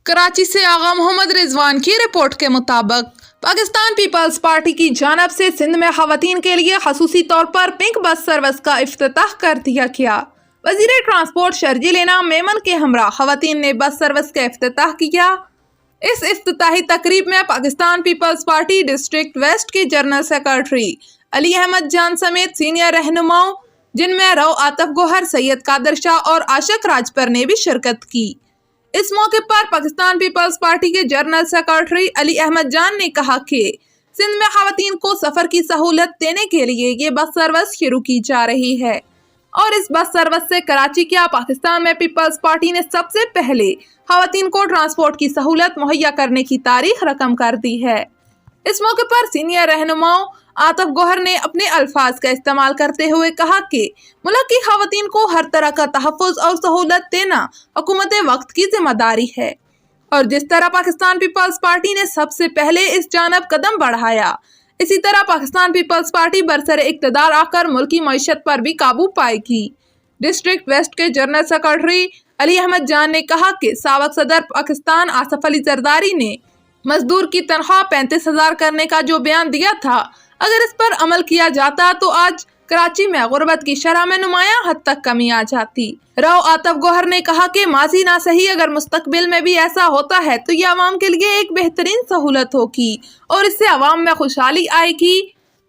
कराची से आगा मोहम्मद रिजवान की रिपोर्ट के मुताबिक पाकिस्तान पीपल्स पार्टी की जानब से सिंध में खवातीन के लिए खसूसी तौर पर पिंक बस सर्विस का इफ्तिताह कर दिया गया। वज़ीर ट्रांसपोर्ट शर्जील इनाम मेमन के हमरा खवातीन ने बस सर्विस का इफ्तिताह किया। इस इफ्तिताही तकरीब में पाकिस्तान पीपल्स पार्टी डिस्ट्रिक्ट वेस्ट के जनरल सेक्रेटरी अली अहमद जान समेत सीनियर रहनुमाओं जिनमें रौ आतफ गोहर, सैयद कादर शाह और आशिक राजपर ने भी शिरकत की। इस मौके पर पाकिस्तान पीपल्स पार्टी के जनरल सेक्रेटरी अली अहमद जान ने कहा कि सिंध में खवातीन को सफर की सहूलत देने के लिए ये बस सर्विस शुरू की जा रही है और इस बस सर्विस से कराची क्या पाकिस्तान में पीपल्स पार्टी ने सबसे पहले खवातीन को ट्रांसपोर्ट की सहूलत मुहैया करने की तारीख रकम कर दी है। इस मौके पर सीनियर रहनुमाओं आतफ गोहर ने अपने अल्फाज का इस्तेमाल करते हुए कहा कि मुल्क की खवातीन को हर तरह का तहफ़्फ़ुज़ और सहूलत देना हुकूमत वक्त की जिम्मेदारी है और जिस तरह पाकिस्तान पीपल्स पार्टी ने सबसे पहले इस जानब कदम बढ़ाया, इसी तरह पाकिस्तान पीपल्स पार्टी बरसर इक़्तिदार आकर मुल्क की मईशत पर भी काबू पाएगी। डिस्ट्रिक्ट वेस्ट के जनरल सेक्रेटरी अली अहमद जान ने कहा कि साबिक़ सदर पाकिस्तान आसिफ अली जरदारी ने मजदूर की तनख्वाह 35,000 करने का जो बयान दिया था, अगर इस पर अमल किया जाता तो आज कराची में गुर्बत की शरह में नुमायां हद तक कमी आ जाती। राव आतफ गोहर ने कहा कि माजी ना सही अगर मुस्तकबिल में भी ऐसा होता है तो ये अवाम के लिए एक बेहतरीन सहूलत होगी और इससे अवाम में खुशहाली आएगी।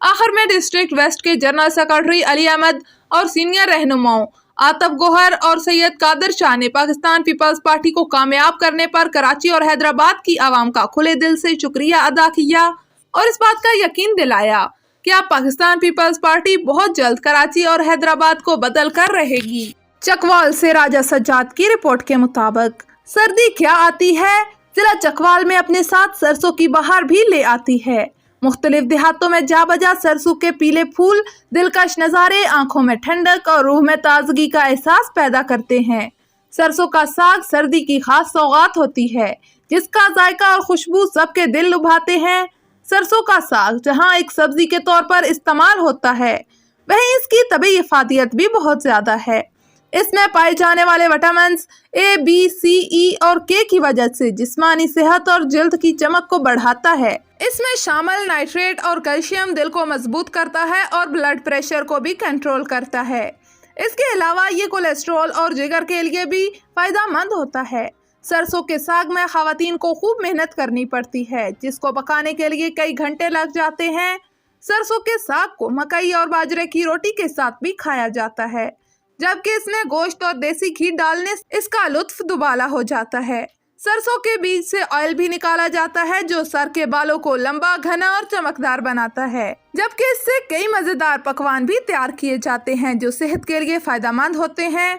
आखिर में डिस्ट्रिक्ट वेस्ट के जनरल सेक्रेटरी अली अहमद और सीनियर रहनुमाओं आतफ गोहर और सैयद कादर शाह ने पाकिस्तान पीपल्स पार्टी को कामयाब करने पर कराची और हैदराबाद की आवाम का खुले दिल से शुक्रिया अदा किया और इस बात का यकीन दिलाया कि अब पाकिस्तान पीपल्स पार्टी बहुत जल्द कराची और हैदराबाद को बदल कर रहेगी। चकवाल से राजा सज्जाद की रिपोर्ट के मुताबिक सर्दी क्या आती है, जिला चकवाल में अपने साथ सरसों की बहार भी ले आती है। मुख्तलिफ देहातों में जा बजा सरसों के पीले फूल दिलकश नज़ारे आंखों में ठंडक और रूह में ताजगी का एहसास पैदा करते हैं। सरसों का साग सर्दी की खास सौगात होती है जिसका जायका और खुशबू सबके दिल लुभाते हैं। सरसों का साग जहां एक सब्जी के तौर पर इस्तेमाल होता है, वहीं इसकी तबी इफादियत भी बहुत ज्यादा है। इसमें पाए जाने वाले विटामिन ए, बी, सी, ई और के की वजह से जिस्मानी सेहत और जल्द की चमक को बढ़ाता है। इसमें शामिल नाइट्रेट और कैल्शियम दिल को मजबूत करता है और ब्लड प्रेशर को भी कंट्रोल करता है। इसके अलावा ये कोलेस्ट्रॉल और जिगर के लिए भी फायदेमंद होता है। सरसों के साग में खवातीन को खूब मेहनत करनी पड़ती है जिसको पकाने के लिए कई घंटे लग जाते हैं। सरसों के साग को मकई और बाजरे की रोटी के साथ भी खाया जाता है, जबकि इसमें गोश्त और देसी घी डालने से इसका लुत्फ दुबाला हो जाता है। सरसों के बीज से ऑयल भी निकाला जाता है जो सर के बालों को लंबा, घना और चमकदार बनाता है, जबकि इससे कई मजेदार पकवान भी तैयार किए जाते हैं जो सेहत के लिए फायदेमंद होते हैं।